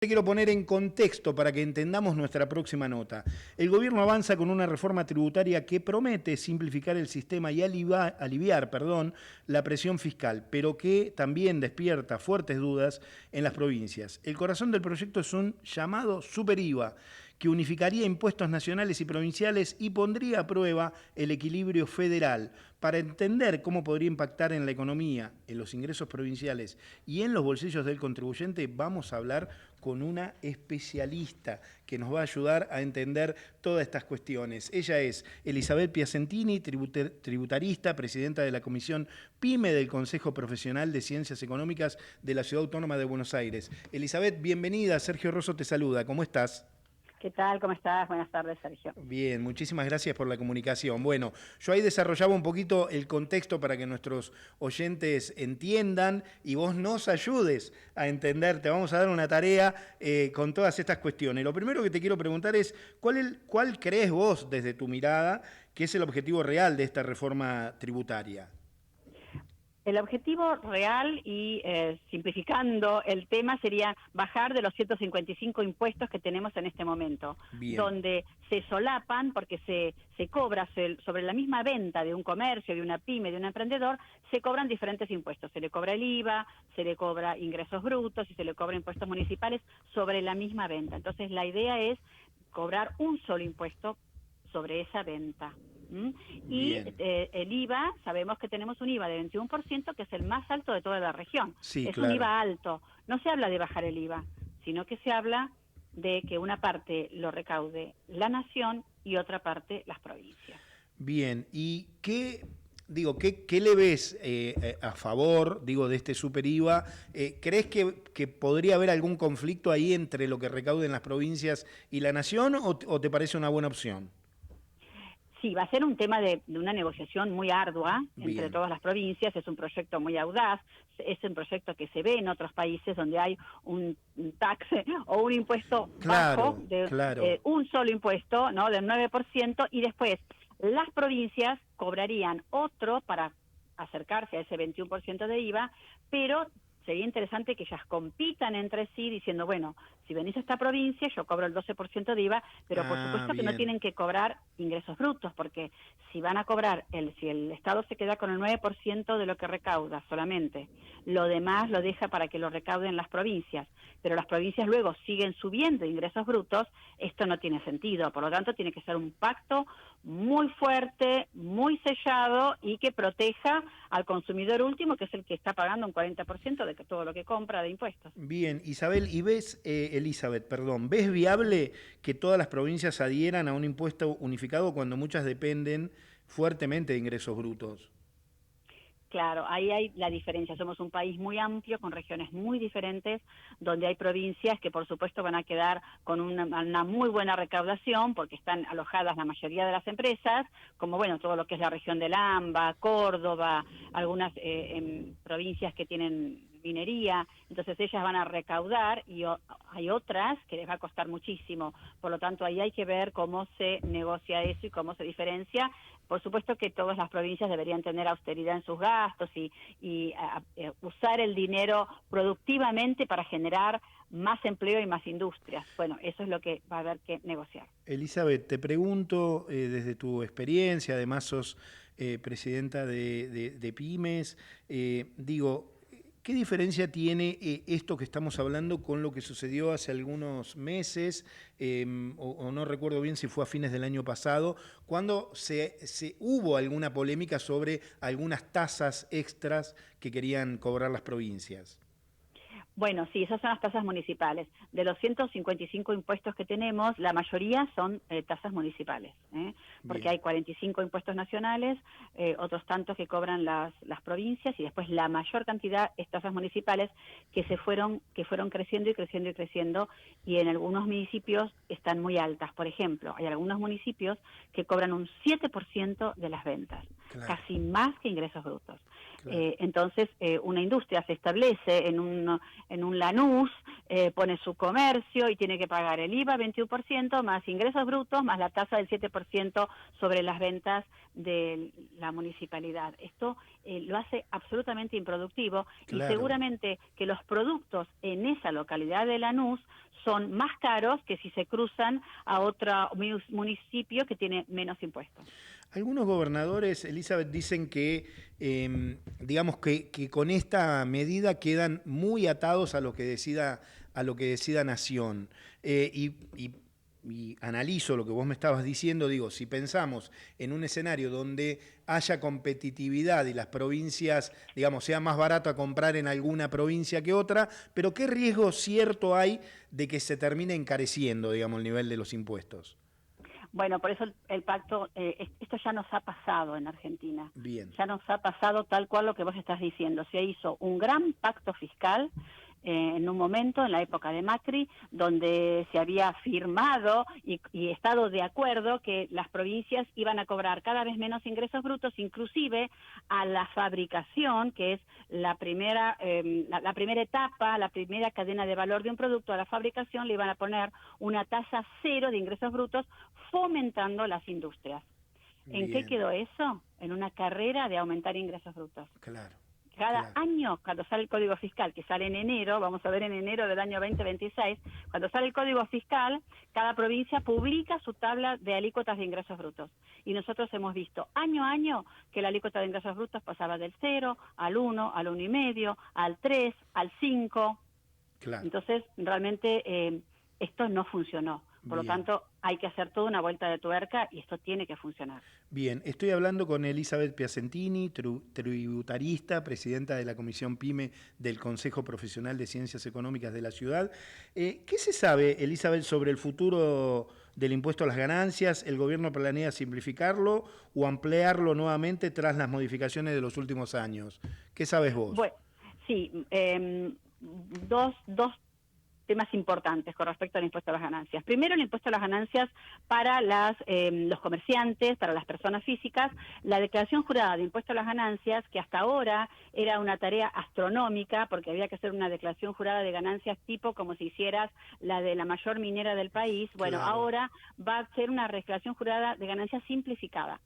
Te quiero poner en contexto para que entendamos nuestra próxima nota. El gobierno avanza con una reforma tributaria que promete simplificar el sistema y aliviar, la presión fiscal, pero que también despierta fuertes dudas en las provincias. El corazón del proyecto es un llamado Super IVA, que unificaría impuestos nacionales y provinciales y pondría a prueba el equilibrio federal. Para entender cómo podría impactar en la economía, en los ingresos provinciales y en los bolsillos del contribuyente, vamos a hablar con una especialista que nos va a ayudar a entender todas estas cuestiones. Ella es Elizabeth Piacentini, tributarista, presidenta de la Comisión PYME del Consejo Profesional de Ciencias Económicas de la Ciudad Autónoma de Buenos Aires. Elizabeth, bienvenida. Sergio Rosso te saluda. ¿Cómo estás? ¿Qué tal? ¿Cómo estás? Buenas tardes, Sergio. Bien, muchísimas gracias por la comunicación. Bueno, yo ahí desarrollaba un poquito el contexto para que nuestros oyentes entiendan y vos nos ayudes a entender. Te vamos a dar una tarea con todas estas cuestiones. Lo primero que te quiero preguntar es, ¿cuál crees vos, desde tu mirada, que es el objetivo real de esta reforma tributaria? El objetivo real y simplificando el tema sería bajar de los 155 impuestos que tenemos en este momento, Bien. donde se solapan porque se cobra sobre la misma venta de un comercio, de una pyme, de un emprendedor, se cobran diferentes impuestos. Se le cobra el IVA, se le cobra ingresos brutos y se le cobra impuestos municipales sobre la misma venta. Entonces la idea es cobrar un solo impuesto sobre esa venta. Y el IVA, sabemos que tenemos un IVA de 21%, que es el más alto de toda la región. Sí, es claro. un IVA alto. No se habla de bajar el IVA, sino que se habla de que una parte lo recaude la nación y otra parte las provincias. Bien, ¿y qué le ves a favor, de este super IVA? ¿Crees que podría haber algún conflicto ahí entre lo que recauden las provincias y la nación o te parece una buena opción? Sí, va a ser un tema de una negociación muy ardua entre Bien. todas las provincias, es un proyecto muy audaz, es un proyecto que se ve en otros países donde hay un tax o un impuesto bajo, de un solo impuesto, ¿no?, del 9%, y después las provincias cobrarían otro para acercarse a ese 21% de IVA, pero sería interesante que ellas compitan entre sí diciendo, bueno, si venís a esta provincia yo cobro el 12% de IVA, pero por supuesto que no tienen que cobrar ingresos brutos, porque si van a cobrar, si el Estado se queda con el 9% de lo que recauda solamente, lo demás lo deja para que lo recauden las provincias, pero las provincias luego siguen subiendo ingresos brutos, esto no tiene sentido. Por lo tanto, tiene que ser un pacto muy fuerte, muy sellado y que proteja al consumidor último, que es el que está pagando un 40% de todo lo que compra de impuestos. Bien, Elizabeth, ¿ves viable que todas las provincias adhieran a un impuesto unificado cuando muchas dependen fuertemente de ingresos brutos? Claro, ahí hay la diferencia. Somos un país muy amplio, con regiones muy diferentes, donde hay provincias que por supuesto van a quedar con una muy buena recaudación, porque están alojadas la mayoría de las empresas, como bueno, todo lo que es la región del AMBA, Córdoba, algunas provincias que tienen minería, entonces ellas van a recaudar y hay otras que les va a costar muchísimo. Por lo tanto, ahí hay que ver cómo se negocia eso y cómo se diferencia. Por supuesto que todas las provincias deberían tener austeridad en sus gastos y usar el dinero productivamente para generar más empleo y más industrias. Bueno, eso es lo que va a haber que negociar. Elizabeth, te pregunto, desde tu experiencia, además sos presidenta de Pymes, ¿qué diferencia tiene esto que estamos hablando con lo que sucedió hace algunos meses, o no recuerdo bien si fue a fines del año pasado, cuando hubo alguna polémica sobre algunas tasas extras que querían cobrar las provincias? Bueno, sí, esas son las tasas municipales. De los 155 impuestos que tenemos, la mayoría son tasas municipales, porque hay 45 impuestos nacionales, otros tantos que cobran las provincias, y después la mayor cantidad es tasas municipales que fueron creciendo y creciendo y creciendo, y en algunos municipios están muy altas. Por ejemplo, hay algunos municipios que cobran un 7% de las ventas, casi más que ingresos brutos. Entonces, una industria se establece en un Lanús, pone su comercio y tiene que pagar el IVA 21%, más ingresos brutos, más la tasa del 7% sobre las ventas de la municipalidad. Esto lo hace absolutamente improductivo y seguramente que los productos en esa localidad de Lanús son más caros que si se cruzan a otro municipio que tiene menos impuestos. Algunos gobernadores, Elizabeth, dicen que, digamos que con esta medida quedan muy atados a lo que decida Nación. Y analizo lo que vos me estabas diciendo, digo, si pensamos en un escenario donde haya competitividad y las provincias, digamos, sea más barato a comprar en alguna provincia que otra, pero ¿qué riesgo cierto hay de que se termine encareciendo, digamos, el nivel de los impuestos? Bueno, por eso el pacto, esto ya nos ha pasado en Argentina. Bien. Ya nos ha pasado tal cual lo que vos estás diciendo. Se hizo un gran pacto fiscal en un momento, en la época de Macri, donde se había firmado y estado de acuerdo que las provincias iban a cobrar cada vez menos ingresos brutos, inclusive a la fabricación, que es la primera etapa, la primera cadena de valor de un producto. A la fabricación le iban a poner una tasa cero de ingresos brutos, fomentando las industrias. Bien. ¿En qué quedó eso? En una carrera de aumentar ingresos brutos. Claro. Cada año, cuando sale el Código Fiscal, que sale en enero, vamos a ver en enero del año 2026, cuando sale el Código Fiscal, cada provincia publica su tabla de alícuotas de ingresos brutos. Y nosotros hemos visto año a año que la alícuota de ingresos brutos pasaba del 0 al 1, al 1,5, al 3, al 5. Claro. Entonces, realmente esto no funcionó. Por lo tanto, hay que hacer toda una vuelta de tuerca y esto tiene que funcionar. Bien, estoy hablando con Elizabeth Piacentini, tributarista, presidenta de la Comisión PYME del Consejo Profesional de Ciencias Económicas de la Ciudad. ¿Qué se sabe, Elizabeth, sobre el futuro del impuesto a las ganancias? ¿El gobierno planea simplificarlo o ampliarlo nuevamente tras las modificaciones de los últimos años? ¿Qué sabes vos? Bueno, sí, dos temas importantes con respecto al impuesto a las ganancias. Primero, el impuesto a las ganancias para los comerciantes, para las personas físicas. La declaración jurada de impuesto a las ganancias, que hasta ahora era una tarea astronómica, porque había que hacer una declaración jurada de ganancias tipo como si hicieras la de la mayor minera del país. Bueno, claro. Ahora va a ser una declaración jurada de ganancias simplificada.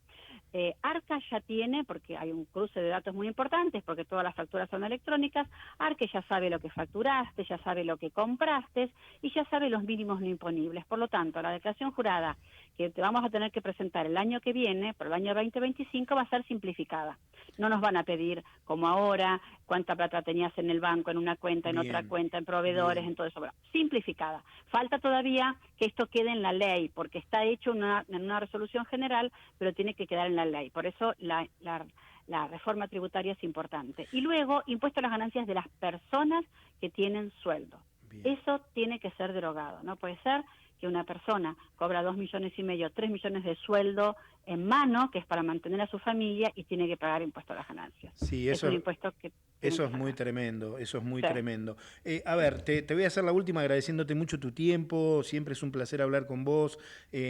Arca ya tiene, porque hay un cruce de datos muy importantes, porque todas las facturas son electrónicas, Arca ya sabe lo que facturaste, ya sabe lo que compraste y ya sabe los mínimos no imponibles. Por lo tanto, la declaración jurada que te vamos a tener que presentar el año que viene, por el año 2025, va a ser simplificada. No nos van a pedir, como ahora, cuánta plata tenías en el banco, en una cuenta, en otra cuenta, en proveedores, en todo eso. Bueno, simplificada. Falta todavía que esto quede en la ley, porque está hecho en una resolución general, pero tiene que quedar en la ley. Por eso la reforma tributaria es importante. Y luego, impuesto a las ganancias de las personas que tienen sueldo. Bien. Eso tiene que ser derogado. No puede ser que una persona cobra 2,5 millones, 3 millones de sueldo en mano, que es para mantener a su familia, y tiene que pagar impuesto a las ganancias. Sí, eso es un impuesto que... Eso es muy tremendo, eso es muy tremendo. A ver, te voy a hacer la última agradeciéndote mucho tu tiempo, siempre es un placer hablar con vos,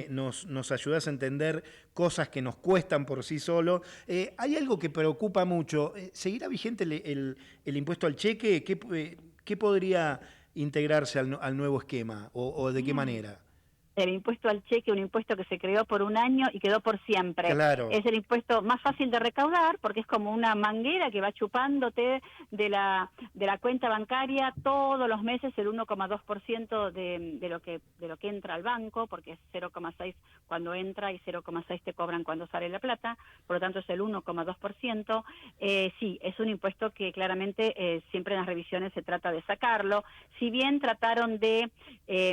nos ayudás a entender cosas que nos cuestan por sí solo. Hay algo que preocupa mucho, ¿seguirá vigente el impuesto al cheque? ¿Qué podría integrarse al nuevo esquema o de qué manera? El impuesto al cheque, un impuesto que se creó por un año y quedó por siempre. Claro. Es el impuesto más fácil de recaudar porque es como una manguera que va chupándote de la cuenta bancaria todos los meses el 1,2% de lo que entra al banco, porque es 0,6 cuando entra y 0,6 te cobran cuando sale la plata, por lo tanto es el 1,2%. Sí, es un impuesto que claramente siempre en las revisiones se trata de sacarlo. Si bien trataron de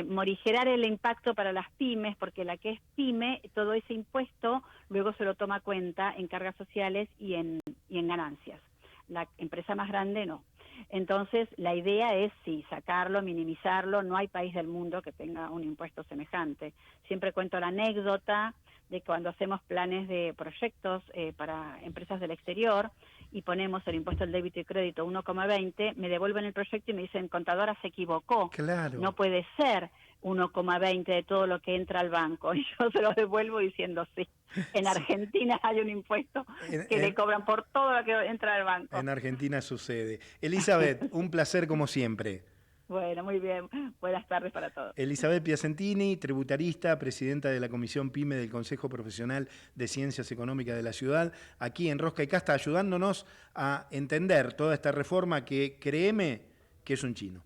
morigerar el impacto para las pymes, porque la que es pyme, todo ese impuesto luego se lo toma cuenta en cargas sociales y en ganancias. La empresa más grande no. Entonces, la idea es, sí, sacarlo, minimizarlo. No hay país del mundo que tenga un impuesto semejante. Siempre cuento la anécdota de cuando hacemos planes de proyectos para empresas del exterior y ponemos el impuesto al débito y crédito 1,20, me devuelven el proyecto y me dicen, contadora, se equivocó. Claro. No puede ser 1,20 de todo lo que entra al banco. Y yo se lo devuelvo diciendo sí. En Argentina hay un impuesto que le cobran por todo lo que entra al banco. En Argentina sucede. Elizabeth, un placer como siempre. Bueno, muy bien. Buenas tardes para todos. Elizabeth Piacentini, tributarista, presidenta de la Comisión PYME del Consejo Profesional de Ciencias Económicas de la Ciudad, aquí en Rosca y Casta, ayudándonos a entender toda esta reforma que, créeme, que es un chino.